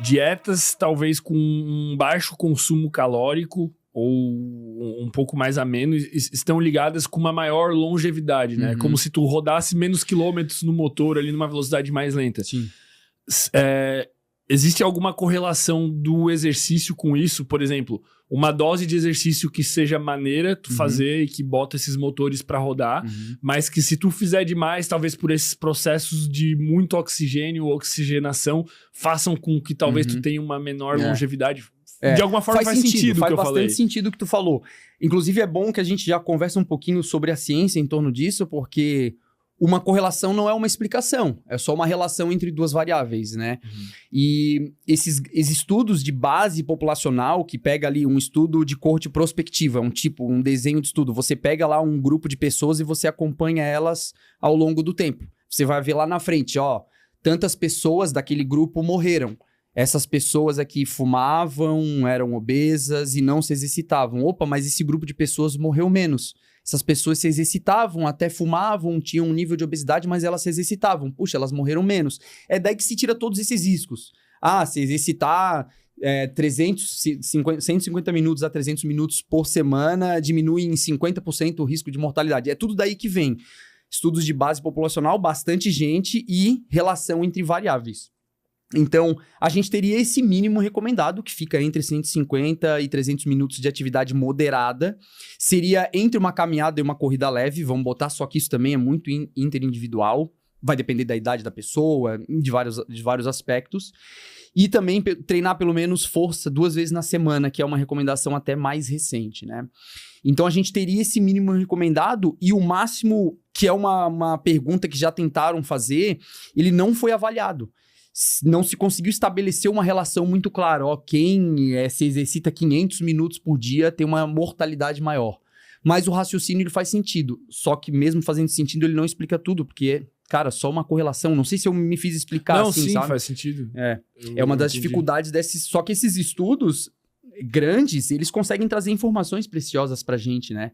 Dietas talvez com um baixo consumo calórico ou um pouco mais ameno estão ligadas com uma maior longevidade, né? Como se tu rodasse menos quilômetros no motor ali numa velocidade mais lenta. Sim. Existe alguma correlação do exercício com isso? Por exemplo, uma dose de exercício que seja maneira tu fazer e que bota esses motores para rodar, mas que se tu fizer demais, talvez por esses processos de muito oxigênio ou oxigenação, façam com que talvez tu tenha uma menor longevidade. De alguma forma faz sentido o que eu falei. Faz bastante sentido o que tu falou. Inclusive é bom que a gente já converse um pouquinho sobre a ciência em torno disso, porque uma correlação não é uma explicação, é só uma relação entre duas variáveis, né? E esses estudos de base populacional, que pega ali um estudo de coorte prospectiva, um desenho de estudo, você pega lá um grupo de pessoas e você acompanha elas ao longo do tempo. Você vai ver lá na frente, ó, tantas pessoas daquele grupo morreram. Essas pessoas aqui fumavam, eram obesas e não se exercitavam. Opa, mas esse grupo de pessoas morreu menos. Essas pessoas se exercitavam, até fumavam, tinham um nível de obesidade, mas elas se exercitavam. Puxa, elas morreram menos. É daí que se tira todos esses riscos. Ah, se exercitar 150 minutos a 300 minutos por semana diminui em 50% o risco de mortalidade. É tudo daí que vem. Estudos de base populacional, bastante gente e relação entre variáveis. Então, a gente teria esse mínimo recomendado, que fica entre 150 e 300 minutos de atividade moderada. Seria entre uma caminhada e uma corrida leve, vamos botar, só que isso também é muito interindividual. Vai depender da idade da pessoa, de vários aspectos. E também treinar pelo menos força 2 vezes na semana, que é uma recomendação até mais recente, né? Então, a gente teria esse mínimo recomendado e o máximo, que é uma pergunta que já tentaram fazer, ele não foi avaliado. Não se conseguiu estabelecer uma relação muito clara. Ó, quem se exercita 500 minutos por dia tem uma mortalidade maior. Mas o raciocínio ele faz sentido. Só que mesmo fazendo sentido, ele não explica tudo, porque, cara, só uma correlação. Não sei se eu me fiz explicar não, assim, sim, sabe? Faz sentido. É uma das dificuldades desses... Só que esses estudos grandes, eles conseguem trazer informações preciosas pra gente, né?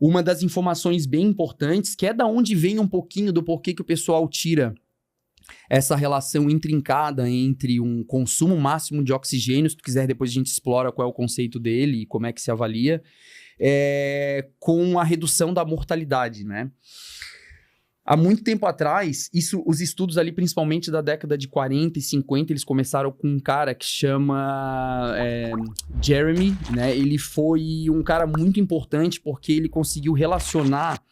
Uma das informações bem importantes, que é da onde vem um pouquinho do porquê que o pessoal tira essa relação intrincada entre um consumo máximo de oxigênio, se tu quiser depois a gente explora qual é o conceito dele e como é que se avalia, com a redução da mortalidade, né? Há muito tempo atrás, os estudos ali, principalmente da década de 40 e 50, eles começaram com um cara que chama Jeremy, né? Ele foi um cara muito importante porque ele conseguiu relacionar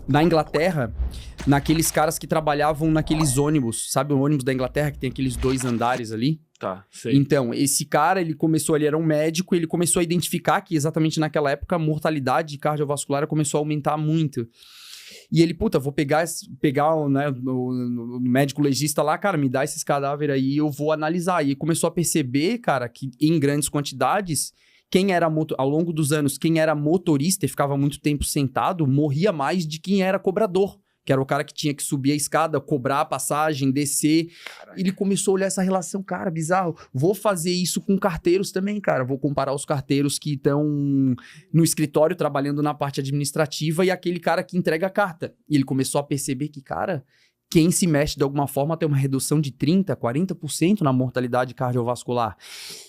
na Inglaterra, naqueles caras que trabalhavam naqueles ônibus, sabe o ônibus da Inglaterra que tem aqueles 2 andares ali? Tá, sei. Então, esse cara, ele era um médico, ele começou a identificar que exatamente naquela época a mortalidade cardiovascular começou a aumentar muito. E ele, vou pegar né, o médico legista lá, cara, me dá esses cadáveres aí, eu vou analisar. E ele começou a perceber, cara, que em grandes quantidades, ao longo dos anos, quem era motorista e ficava muito tempo sentado, morria mais de quem era cobrador, que era o cara que tinha que subir a escada, cobrar a passagem, descer. Caraca. Ele começou a olhar essa relação, cara, bizarro. Vou fazer isso com carteiros também, cara. Vou comparar os carteiros que estão no escritório, trabalhando na parte administrativa, e aquele cara que entrega a carta. E ele começou a perceber que, cara, quem se mexe de alguma forma tem uma redução de 30%, 40% na mortalidade cardiovascular.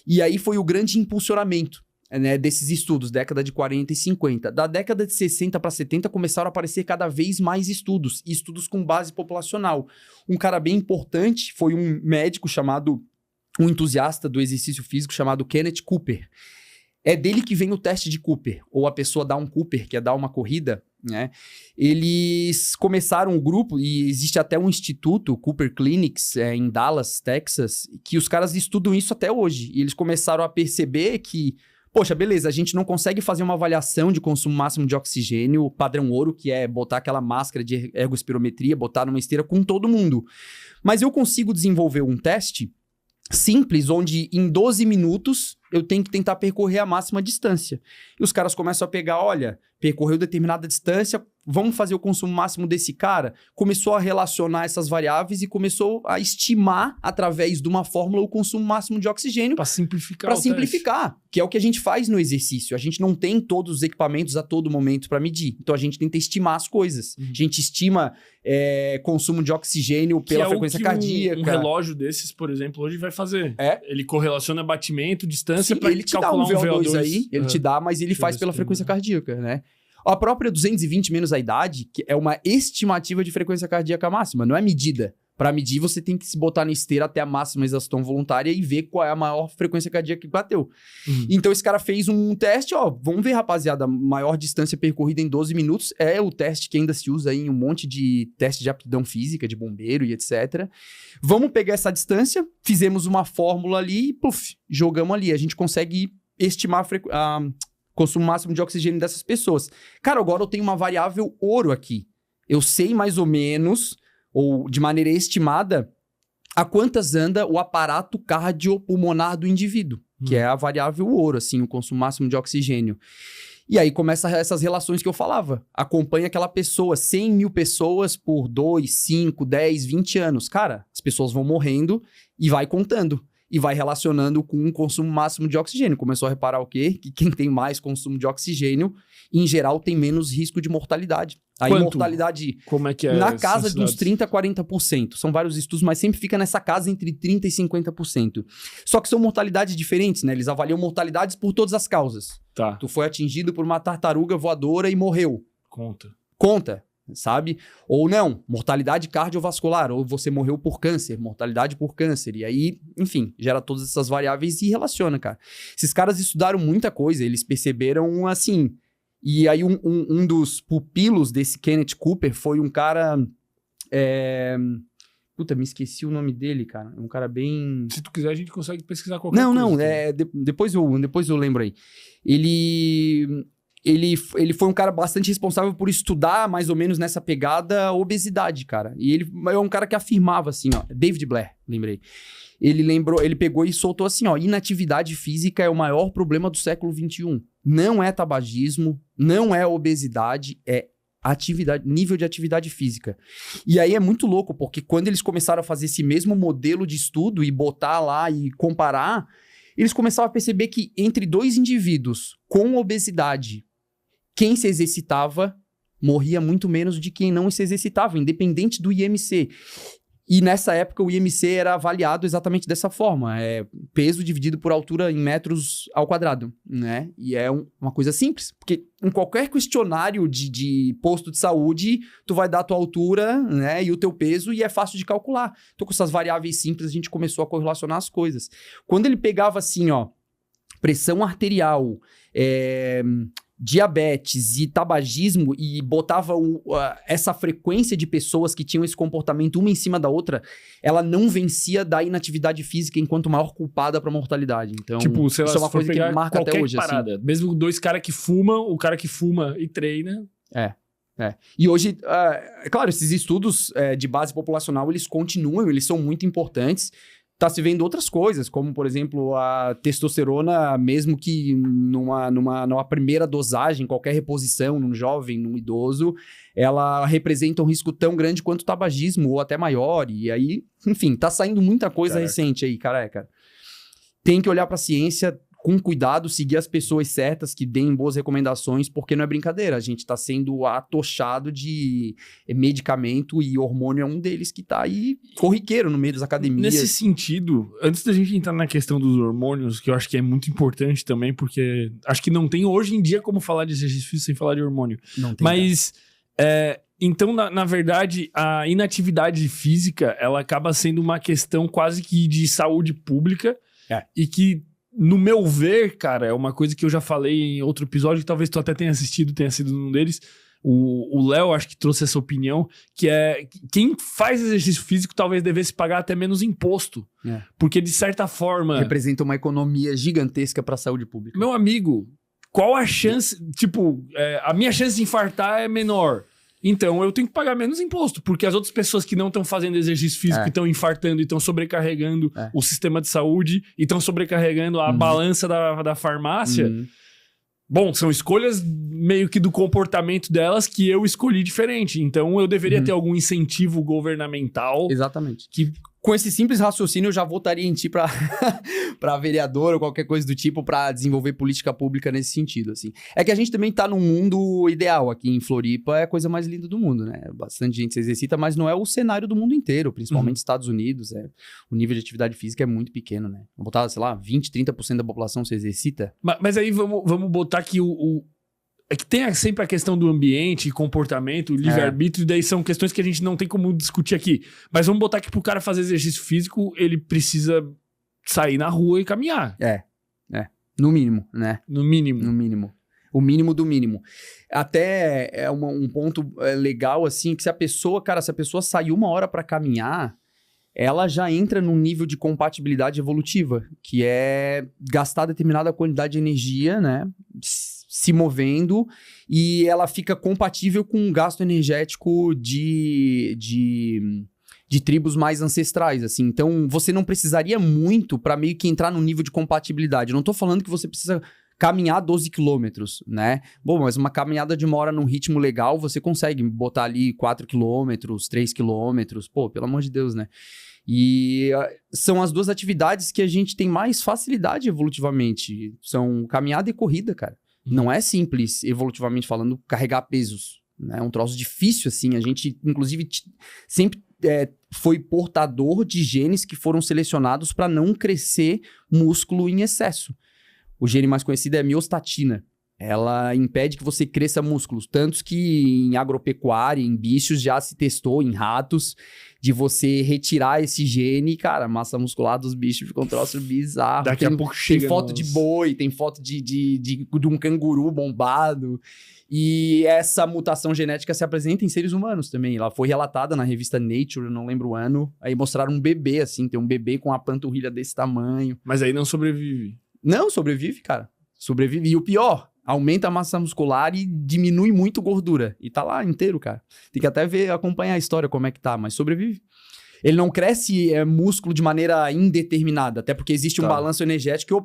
E aí foi o grande impulsionamento, né, desses estudos, década de 40 e 50. Da década de 60 para 70 começaram a aparecer cada vez mais estudos com base populacional. Um cara bem importante foi um médico um entusiasta do exercício físico chamado Kenneth Cooper. É dele que vem o teste de Cooper, ou a pessoa dá um Cooper, que é dar uma corrida, né? Eles começaram o grupo, e existe até um instituto, Cooper Clinics, em Dallas, Texas, que os caras estudam isso até hoje. E eles começaram a perceber que, poxa, beleza, a gente não consegue fazer uma avaliação de consumo máximo de oxigênio, padrão ouro, que é botar aquela máscara de ergospirometria, botar numa esteira com todo mundo. Mas eu consigo desenvolver um teste simples, onde em 12 minutos, eu tenho que tentar percorrer a máxima distância. E os caras começam a pegar, olha, percorreu determinada distância, vamos fazer o consumo máximo desse cara. Começou a relacionar essas variáveis e começou a estimar, através de uma fórmula, o consumo máximo de oxigênio. Para simplificar Para simplificar, que é o que a gente faz no exercício. A gente não tem todos os equipamentos a todo momento para medir. Então, a gente tenta estimar as coisas. A gente estima consumo de oxigênio pela frequência cardíaca. Um relógio desses, por exemplo, hoje vai fazer. Ele correlaciona batimento, distância, para ele te dá um VO2 aí, ele te dá, mas ele faz pela frequência cardíaca, né? A própria 220 menos a idade, que é uma estimativa de frequência cardíaca máxima, não é medida. Para medir, você tem que se botar na esteira até a máxima exaustão voluntária e ver qual é a maior frequência cardíaca que bateu. Então, esse cara fez um teste, vamos ver, rapaziada, maior distância percorrida em 12 minutos é o teste que ainda se usa aí em um monte de teste de aptidão física, de bombeiro e etc. Vamos pegar essa distância, fizemos uma fórmula ali e, jogamos ali. A gente consegue estimar consumo máximo de oxigênio dessas pessoas. Cara, agora eu tenho uma variável ouro aqui. Eu sei mais ou menos, ou de maneira estimada, a quantas anda o aparato cardiopulmonar do indivíduo, que é a variável ouro, assim, o consumo máximo de oxigênio. E aí começa essas relações que eu falava. Acompanha aquela pessoa, 100 mil pessoas por 2, 5, 10, 20 anos. Cara, as pessoas vão morrendo e vai contando. E vai relacionando com o consumo máximo de oxigênio. Começou a reparar o quê? Que quem tem mais consumo de oxigênio, em geral, tem menos risco de mortalidade. A mortalidade como é que é na casa de uns 30% a 40%. São vários estudos, mas sempre fica nessa casa entre 30% e 50%. Só que são mortalidades diferentes, né? Eles avaliam mortalidades por todas as causas. Tá. Tu foi atingido por uma tartaruga voadora e morreu. Conta. Sabe? Ou não, mortalidade cardiovascular, ou você morreu por câncer, mortalidade por câncer. E aí, enfim, gera todas essas variáveis e relaciona, cara. Esses caras estudaram muita coisa, eles perceberam assim. E aí, um dos pupilos desse Kenneth Cooper foi um cara. Puta, me esqueci o nome dele, cara. É um cara bem. Se tu quiser, a gente consegue pesquisar qualquer coisa. Não, depois eu lembro aí. Ele foi um cara bastante responsável por estudar, mais ou menos nessa pegada, a obesidade, cara. E ele é um cara que afirmava assim, David Blair, lembrei. Ele pegou e soltou assim, inatividade física é o maior problema do século XXI. Não é tabagismo, não é obesidade, é nível de atividade física. E aí é muito louco, porque quando eles começaram a fazer esse mesmo modelo de estudo e botar lá e comparar, eles começaram a perceber que entre dois indivíduos com obesidade, quem se exercitava morria muito menos de quem não se exercitava, independente do IMC. E nessa época o IMC era avaliado exatamente dessa forma, peso dividido por altura em metros ao quadrado, né? E é uma coisa simples, porque em qualquer questionário de posto de saúde, tu vai dar a tua altura, né, e o teu peso, e é fácil de calcular. Então com essas variáveis simples a gente começou a correlacionar as coisas. Quando ele pegava assim, pressão arterial, diabetes e tabagismo e botava essa frequência de pessoas que tinham esse comportamento uma em cima da outra, ela não vencia da inatividade física enquanto maior culpada para mortalidade. Então, tipo, sei lá, isso é uma coisa que marca até hoje. Parada. Assim. Mesmo dois caras que fumam, o cara que fuma e treina... E hoje, claro, esses estudos de base populacional, eles continuam, eles são muito importantes. Tá se vendo outras coisas, como, por exemplo, a testosterona, mesmo que numa primeira dosagem, qualquer reposição num jovem, num idoso, ela representa um risco tão grande quanto o tabagismo, ou até maior. E aí, enfim, tá saindo muita coisa recente aí, careca. Tem que olhar pra ciência com cuidado, seguir as pessoas certas que deem boas recomendações, porque não é brincadeira. A gente tá sendo atochado de medicamento e hormônio é um deles que tá aí corriqueiro no meio das academias. Nesse sentido, antes da gente entrar na questão dos hormônios, que eu acho que é muito importante também, porque acho que não tem hoje em dia como falar de exercício físico sem falar de hormônio. Não tem. Mas, então, na verdade, a inatividade física, ela acaba sendo uma questão quase que de saúde pública e que, no meu ver, cara, é uma coisa que eu já falei em outro episódio, que talvez tu até tenha assistido, tenha sido um deles. O Léo, acho que trouxe essa opinião, que é quem faz exercício físico talvez devesse pagar até menos imposto. Porque, de certa forma... representa uma economia gigantesca para a saúde pública. Meu amigo, qual a chance... Tipo, a minha chance de infartar é menor. Então eu tenho que pagar menos imposto, porque as outras pessoas que não estão fazendo exercício físico, que estão infartando e estão sobrecarregando o sistema de saúde e estão sobrecarregando a balança da farmácia, bom, são escolhas meio que do comportamento delas que eu escolhi diferente. Então eu deveria ter algum incentivo governamental. Exatamente. Que... Com esse simples raciocínio, eu já votaria em ti pra vereador ou qualquer coisa do tipo pra desenvolver política pública nesse sentido, assim. É que a gente também tá num mundo ideal. Aqui em Floripa é a coisa mais linda do mundo, né? Bastante gente se exercita, mas não é o cenário do mundo inteiro, principalmente Estados Unidos. O nível de atividade física é muito pequeno, né? Vamos botar, sei lá, 20, 30% da população se exercita. Mas aí vamos botar que é que tem sempre a questão do ambiente, comportamento, livre-arbítrio, e daí são questões que a gente não tem como discutir aqui. Mas vamos botar que pro cara fazer exercício físico, ele precisa sair na rua e caminhar. No mínimo, né? No mínimo. No mínimo. O mínimo do mínimo. Até é um ponto legal, assim, que se a pessoa sair 1 hora pra caminhar, ela já entra num nível de compatibilidade evolutiva, que é gastar determinada quantidade de energia, né? Se movendo, e ela fica compatível com um gasto energético de tribos mais ancestrais, assim. Então, você não precisaria muito para meio que entrar num nível de compatibilidade. Eu não tô falando que você precisa caminhar 12 quilômetros, né? Bom, mas uma caminhada de 1 hora num ritmo legal, você consegue botar ali 4 quilômetros, 3 quilômetros, pô, pelo amor de Deus, né? E são as duas atividades que a gente tem mais facilidade evolutivamente. São caminhada e corrida, cara. Não é simples, evolutivamente falando, carregar pesos, né? É um troço difícil, assim. A gente, inclusive, sempre foi portador de genes que foram selecionados para não crescer músculo em excesso. O gene mais conhecido é a miostatina. Ela impede que você cresça músculos. Tantos que em agropecuária, em bichos, já se testou, em ratos, de você retirar esse gene. Cara, a massa muscular dos bichos fica um troço bizarro. Daqui a pouco chega. Tem foto de boi, tem foto de um canguru bombado. E essa mutação genética se apresenta em seres humanos também. Ela foi relatada na revista Nature, não lembro o ano. Aí mostraram um bebê, assim, tem um bebê com a panturrilha desse tamanho. Mas aí não sobrevive. Não, sobrevive, cara. Sobrevive. E o pior, aumenta a massa muscular e diminui muito gordura. E tá lá inteiro, cara. Tem que até acompanhar a história, como é que tá, mas sobrevive. Ele não cresce músculo de maneira indeterminada, até porque existe um balanço energético.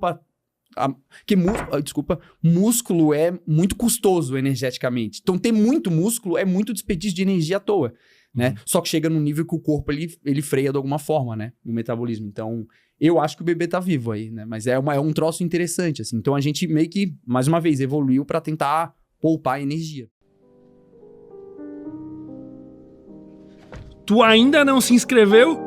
Músculo é muito custoso energeticamente. Então, ter muito músculo é muito desperdício de energia à toa, né? Só que chega num nível que o corpo, ele freia de alguma forma, né? O metabolismo. Então, eu acho que o bebê tá vivo aí, né? Mas é um troço interessante, assim. Então, a gente meio que, mais uma vez, evoluiu para tentar poupar energia. Tu ainda não se inscreveu?